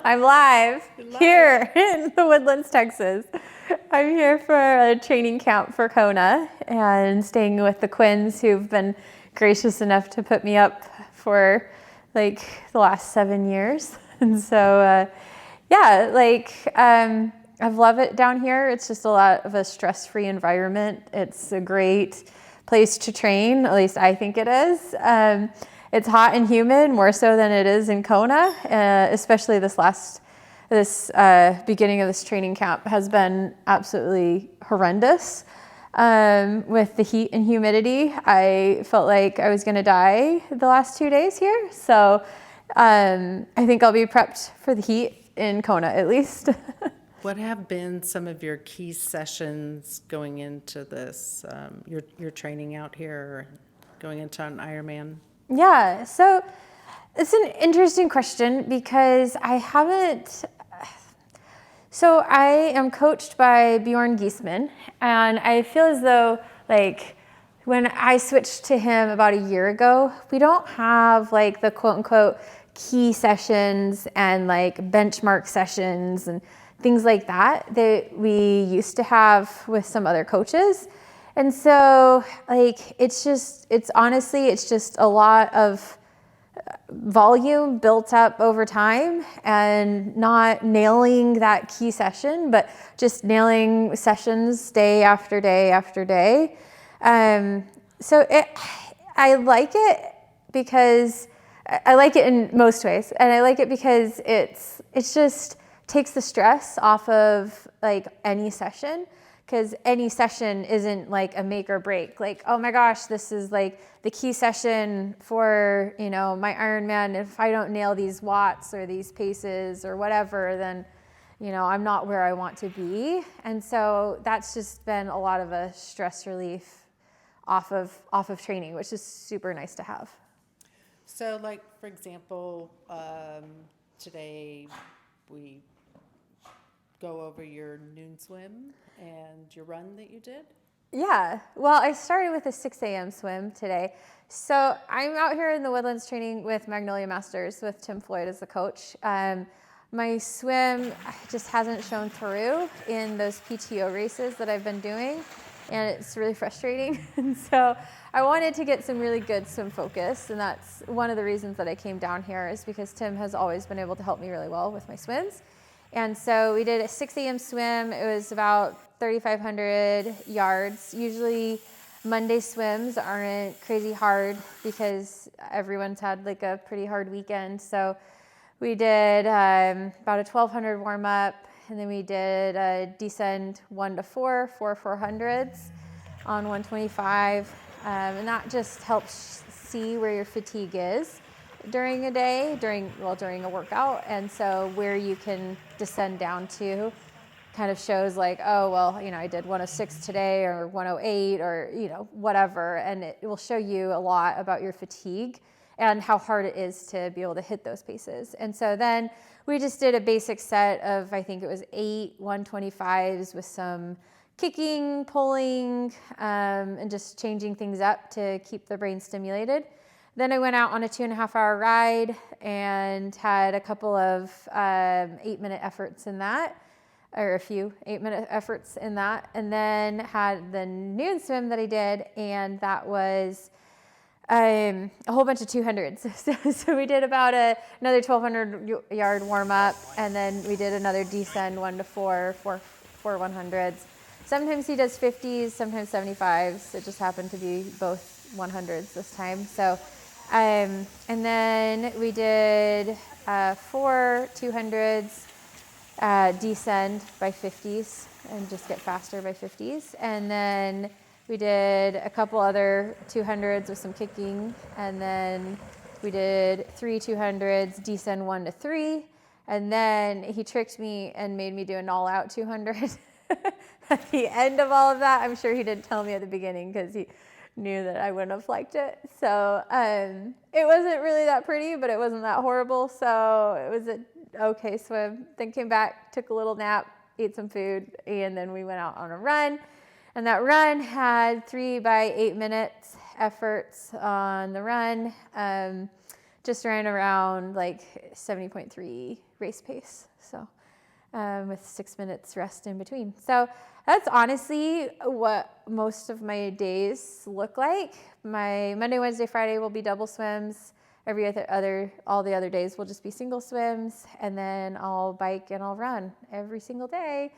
I'm live here in the Woodlands, Texas. I'm here for a training camp for Kona and staying with the Quins, who've been gracious enough to put me up for like the last 7 years. And so, I love it down here. It's just a lot of a stress-free environment. It's a great place to train, at least I think it is. It's hot and humid, more so than it is in Kona, especially this beginning of this training camp has been absolutely horrendous. With the heat and humidity, I felt like I was going to die the last 2 days here. So I think I'll be prepped for the heat in Kona at least. What have been some of your key sessions going into this, your training out here, going into an Ironman? Yeah, so it's an interesting question because I am coached by Bjorn Giesman, and I feel as though like when I switched to him about a year ago, we don't have like the quote unquote key sessions and like benchmark sessions and things like that we used to have with some other coaches. And so like, it's just a lot of volume built up over time and not nailing that key session, but just nailing sessions day after day after day. I like it because I like it in most ways. And I like it because it's just takes the stress off of like any session. Because any session isn't like a make or break. Like, oh my gosh, this is like the key session for, my Ironman. If I don't nail these watts or these paces or whatever, then, I'm not where I want to be. And so that's just been a lot of a stress relief off of training, which is super nice to have. So like, for example, today we go over your noon swim and your run that you did? Yeah, well, I started with a 6 a.m. swim today. So I'm out here in the Woodlands training with Magnolia Masters with Tim Floyd as the coach. My swim just hasn't shown through in those PTO races that I've been doing, and it's really frustrating. And so I wanted to get some really good swim focus, and that's one of the reasons that I came down here is because Tim has always been able to help me really well with my swims. And so we did a 6 a.m. swim. It was about 3,500 yards. Usually Monday swims aren't crazy hard because everyone's had like a pretty hard weekend. So we did about a 1,200 warm up, and then we did a descend 1 to 4 400s on 125. And that just helps see where your fatigue is during a day, during a workout. And so where you can descend down to kind of shows like, oh, well, I did 106 today or 108 or, whatever. And it will show you a lot about your fatigue and how hard it is to be able to hit those paces. And so then we just did a basic set of, I think it was 8 125s with some kicking, pulling, and just changing things up to keep the brain stimulated. Then I went out on a 2.5-hour ride and had a couple of 8-minute efforts in that, or a few 8-minute efforts in that. And then had the noon swim that I did, and that was a whole bunch of 200s. So we did about another 1,200-yard warm-up, and then we did another descend 1 to 4 100s. Sometimes he does 50s, sometimes 75s. It just happened to be both 100s this time. So. And then we did 4 200s, descend by 50s and just get faster by 50s. And then we did a couple other 200s with some kicking. And then we did 3 200s, descend 1 to 3. And then he tricked me and made me do an all-out 200 at the end of all of that. I'm sure he didn't tell me at the beginning because he knew that I wouldn't have liked it. So it wasn't really that pretty, but it wasn't that horrible. So it was an okay swim. Then came back, took a little nap, ate some food, and then we went out on a run. And that run had 3 by 8 minutes efforts on the run. Just ran around like 70.3 race pace. So with 6 minutes rest in between. So that's honestly what most of my days look like. My Monday, Wednesday, Friday will be double swims. All the other days will just be single swims, and then I'll bike and I'll run every single day.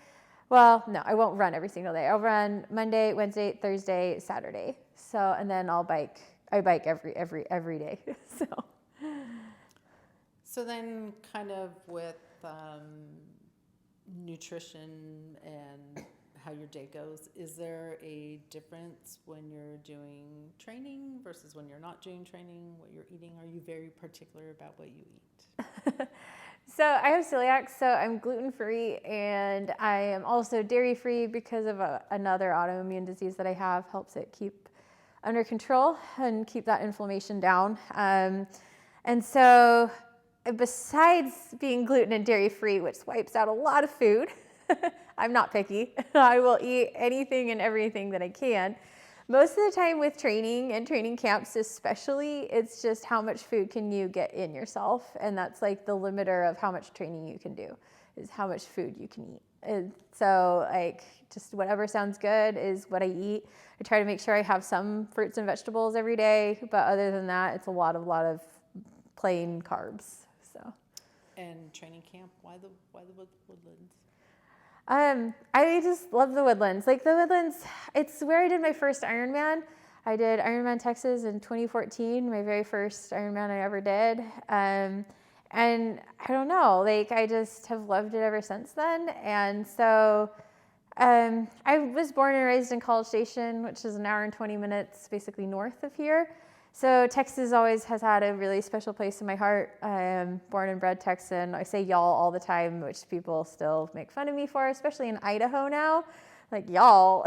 Well, no, I won't run every single day. I'll run Monday, Wednesday, Thursday, Saturday. So, and then I'll bike. I bike every day. So then kind of with nutrition and how your day goes, is there a difference when you're doing training versus when you're not doing training, what you're eating? Are you very particular about what you eat? So I have celiac, so I'm gluten-free, and I am also dairy-free because of another autoimmune disease that I have. Helps it keep under control and keep that inflammation down. And so besides being gluten and dairy-free, which wipes out a lot of food, I'm not picky. I will eat anything and everything that I can. Most of the time with training and training camps especially, it's just how much food can you get in yourself. And that's like the limiter of how much training you can do, is how much food you can eat. And so like just whatever sounds good is what I eat. I try to make sure I have some fruits and vegetables every day, but other than that, it's a lot of plain carbs. So. And training camp, why the Woodlands? I just love the Woodlands. Like the Woodlands, it's where I did my first Ironman. I did Ironman Texas in 2014, my very first Ironman I ever did. And I don't know, like I just have loved it ever since then. And so I was born and raised in College Station, which is an hour and 20 minutes basically north of here. So Texas always has had a really special place in my heart. I am born and bred Texan. I say y'all all the time, which people still make fun of me for, especially in Idaho now. Like y'all.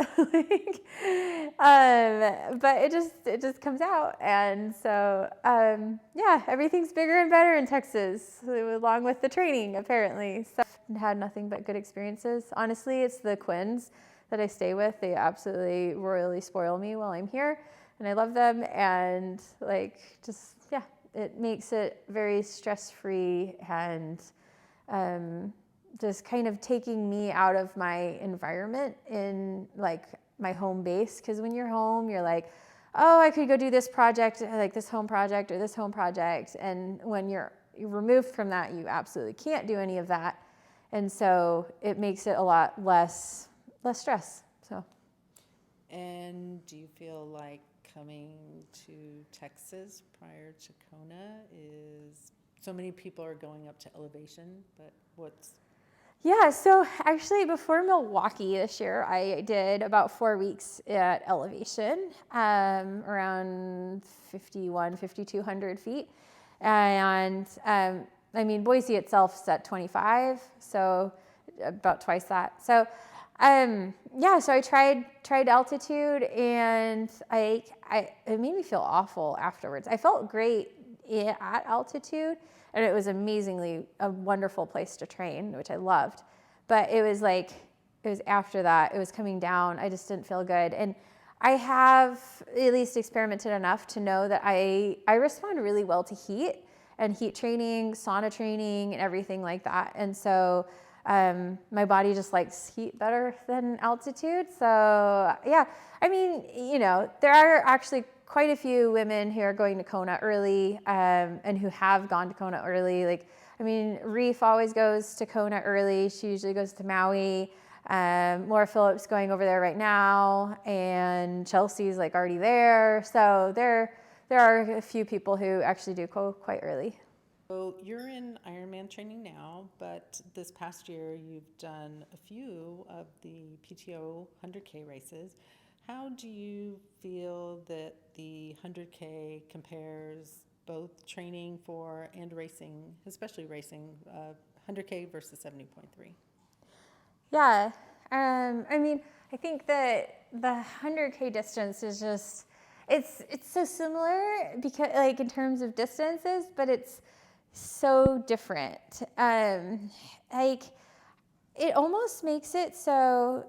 But it just comes out. And so, yeah, everything's bigger and better in Texas, along with the training, apparently. So I've had nothing but good experiences. Honestly, it's the Quins that I stay with. They absolutely royally spoil me while I'm here. And I love them, and it makes it very stress-free and just kind of taking me out of my environment in like my home base. Because when you're home, you're like, oh, I could go do this project, like this home project or this home project. And when you're removed from that, you absolutely can't do any of that. And so it makes it a lot less stress. So. And do you feel like coming to Texas prior to Kona is, so many people are going up to elevation, but what's? Yeah, so actually before Milwaukee this year, I did about 4 weeks at elevation, around 5,200 feet. And I mean, Boise itself is at 25, so about twice that. So so I tried altitude, and it made me feel awful afterwards. I felt great at altitude, and it was amazingly a wonderful place to train, which I loved. But it was after that, it was coming down. I just didn't feel good. And I have at least experimented enough to know that I respond really well to heat and heat training, sauna training, and everything like that. And so my body just likes heat better than altitude. So yeah, I mean, there are actually quite a few women who are going to Kona early, and who have gone to Kona early. Like, I mean, Reef always goes to Kona early. She usually goes to Maui. Laura Phillips going over there right now, and Chelsea's like already there. So there are a few people who actually do go quite early. So you're in Ironman training now, but this past year you've done a few of the PTO 100K races. How do you feel that the 100K compares both training for and racing, especially racing, 100K versus 70.3? Yeah, I mean, I think that the 100K distance is just, it's so similar because like in terms of distances, but it's so different. Like it almost makes it so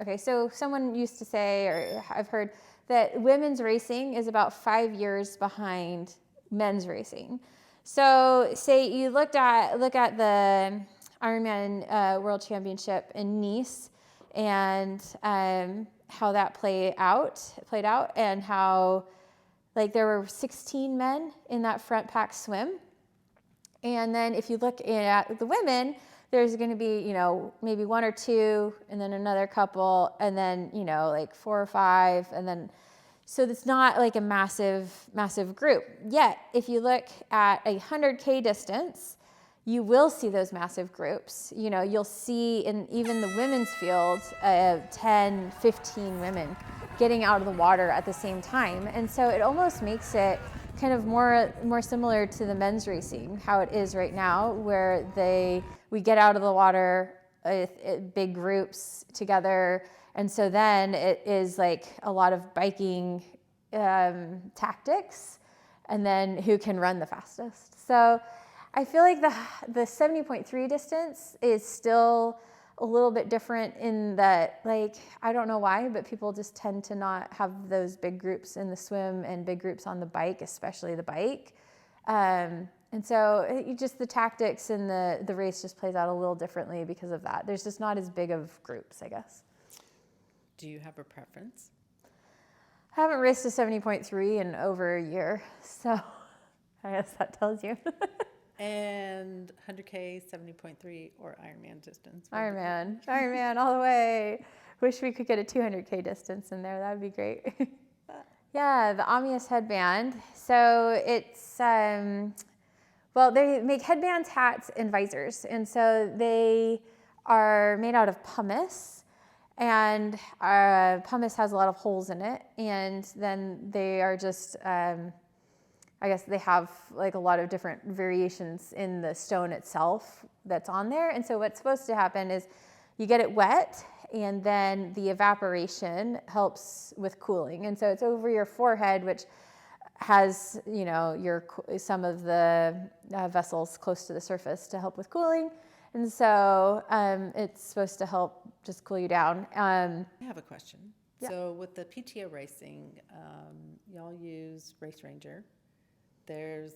okay, so someone used to say, or I've heard, that women's racing is about 5 years behind men's racing. So say you look at the Ironman World Championship in Nice, and how that played out, and how like there were 16 men in that front pack swim. And then if you look at the women, there's going to be, you know, maybe one or two, and then another couple, and then, you know, like 4 or 5, and then, so it's not like a massive group. Yet, if you look at a 100K distance, you will see those massive groups. You know, you'll see in even the women's field, 10, 15 women getting out of the water at the same time. And so it almost makes it kind of more similar to the men's racing, how it is right now, where we get out of the water big groups together. And so then it is like a lot of biking tactics, and then who can run the fastest. So I feel like the 70.3 distance is still a little bit different in that, like, I don't know why, but people just tend to not have those big groups in the swim and big groups on the bike, especially the bike. And so just the tactics and the race just plays out a little differently because of that. There's just not as big of groups, I guess. Do you have a preference? I haven't raced a 70.3 in over a year, so I guess that tells you. And 100K, 70.3, or Ironman distance? Ironman all the way. Wish we could get a 200K distance in there. That would be great. Yeah, the Amias headband. So it's, well, they make headbands, hats, and visors. And so they are made out of pumice. And pumice has a lot of holes in it. And then they are just... I guess they have like a lot of different variations in the stone itself that's on there. And so what's supposed to happen is you get it wet, and then the evaporation helps with cooling. And so it's over your forehead, which has, you know, some of the vessels close to the surface to help with cooling. And so it's supposed to help just cool you down. I have a question. Yeah. So with the PTO racing, y'all use Race Ranger. There's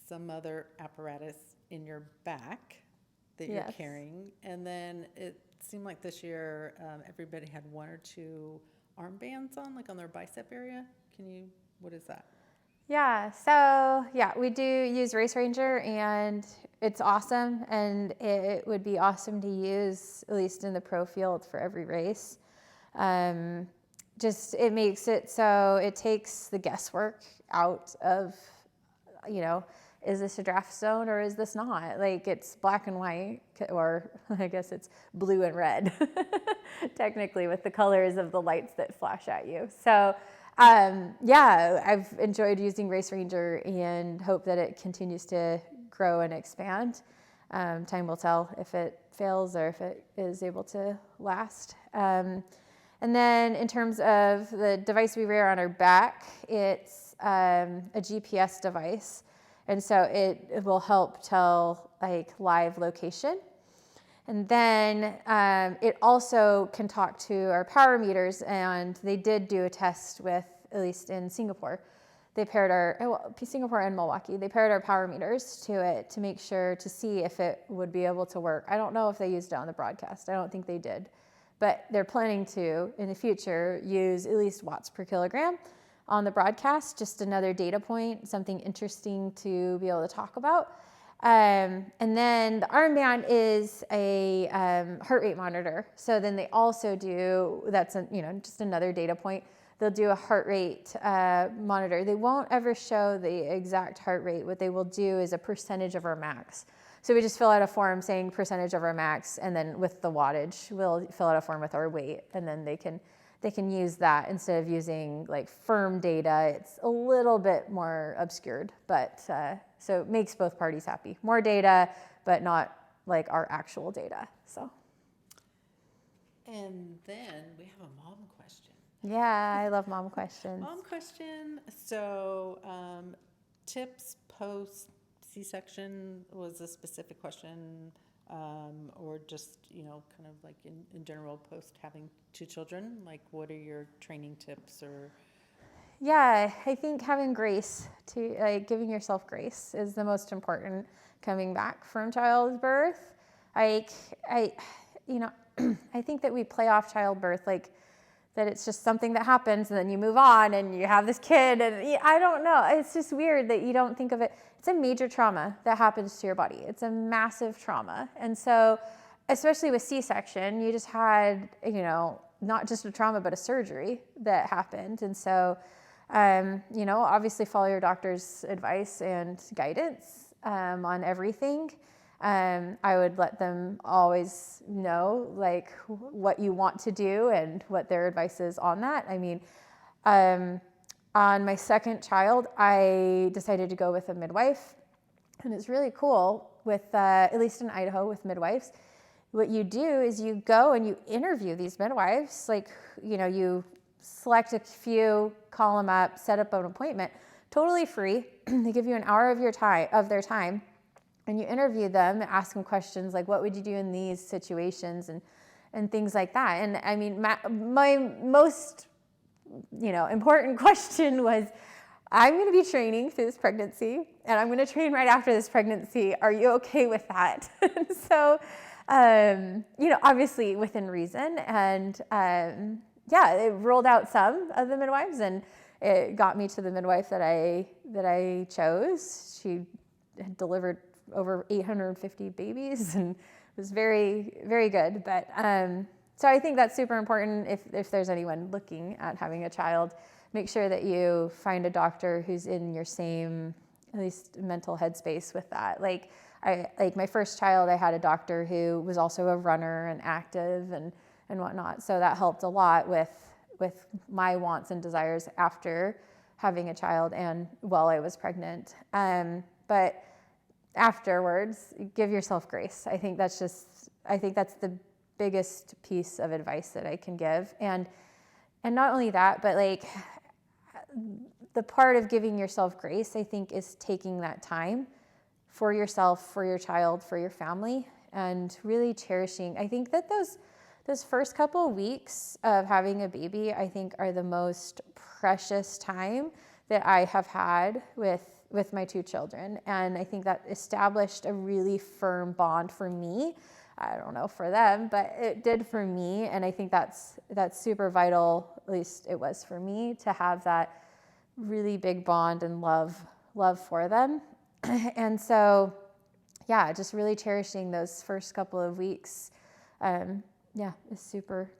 some other apparatus in your back that you're carrying. And then it seemed like this year everybody had 1 or 2 armbands on, like on their bicep area. What is that? Yeah, so yeah, we do use Race Ranger, and it's awesome. And it would be awesome to use, at least in the pro field, for every race. Just it makes it so it takes the guesswork out of, you know, is this a draft zone or is this not? Like, it's black and white, or I guess it's blue and red, technically, with the colors of the lights that flash at you. So, yeah, I've enjoyed using Race Ranger and hope that it continues to grow and expand. Time will tell if it fails or if it is able to last. And then in terms of the device we wear on our back, it's a GPS device, and so it will help tell like live location. And then it also can talk to our power meters, and they did do a test with, at least in Singapore, they paired Singapore and Milwaukee, they paired our power meters to it to make sure to see if it would be able to work. I don't know if they used it on the broadcast. I don't think they did, but they're planning to, in the future, use at least watts per kilogram on the broadcast. Just another data point, something interesting to be able to talk about. And then the armband is a heart rate monitor. So then they also do, that's just another data point. They'll do a heart rate monitor. They won't ever show the exact heart rate. What they will do is a percentage of our max. So we just fill out a form saying percentage of our max, and then with the wattage, we'll fill out a form with our weight, and then they can use that instead of using like firm data. It's a little bit more obscured, but so it makes both parties happy. More data, but not like our actual data. So. And then we have a mom question. Yeah, I love mom questions. Mom question. So tips post C-section was a specific question, or just, kind of like in general post having 2 children, like what are your training tips or Yeah, I think having grace to like giving yourself grace is the most important coming back from childbirth. I you know, I think that we play off childbirth like that it's just something that happens and then you move on and you have this kid and I don't know. It's just weird that you don't think of it. It's a major trauma that happens to your body. It's a massive trauma. And so, especially with C-section, you just had, not just a trauma, but a surgery that happened. And so, obviously follow your doctor's advice and guidance on everything. I would let them always know like what you want to do and what their advice is on that. I mean, on my second child, I decided to go with a midwife, and it's really cool with, at least in Idaho with midwives. What you do is you go and you interview these midwives, like, you select a few, call them up, set up an appointment, totally free. They give you an hour of their time. And you interview them, ask them questions like, what would you do in these situations and things like that. And I mean, my most, important question was, I'm going to be training through this pregnancy and I'm going to train right after this pregnancy. Are you okay with that? So, obviously within reason. And it ruled out some of the midwives and it got me to the midwife that I chose. She had delivered over 850 babies and was very, very good. But so I think that's super important if there's anyone looking at having a child, make sure that you find a doctor who's in your same, at least mental headspace with that. Like my first child, I had a doctor who was also a runner and active and whatnot. So that helped a lot with my wants and desires after having a child and while I was pregnant. But afterwards, give yourself grace. I think that's the biggest piece of advice that I can give. And not only that, but like the part of giving yourself grace, I think, is taking that time for yourself, for your child, for your family, and really cherishing. I think that those first couple of weeks of having a baby, I think, are the most precious time that I have had with my two children. And I think that established a really firm bond for me. I don't know for them, but it did for me. And I think that's super vital, at least it was for me, to have that really big bond and love for them. And so, just really cherishing those first couple of weeks, is super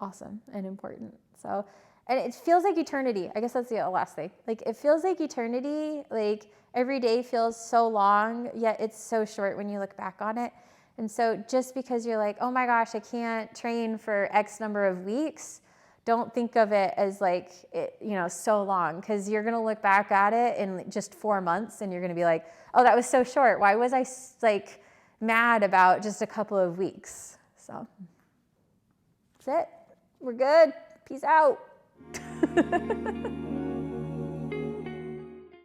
awesome and important. So, and it feels like eternity. I guess that's the last thing. Like, it feels like eternity. Like, every day feels so long, yet it's so short when you look back on it. And so just because you're like, oh my gosh, I can't train for X number of weeks, don't think of it as like, so long. Because you're going to look back at it in just 4 months and you're going to be like, oh, that was so short. Why was I like mad about just a couple of weeks? So that's it. We're good. Peace out.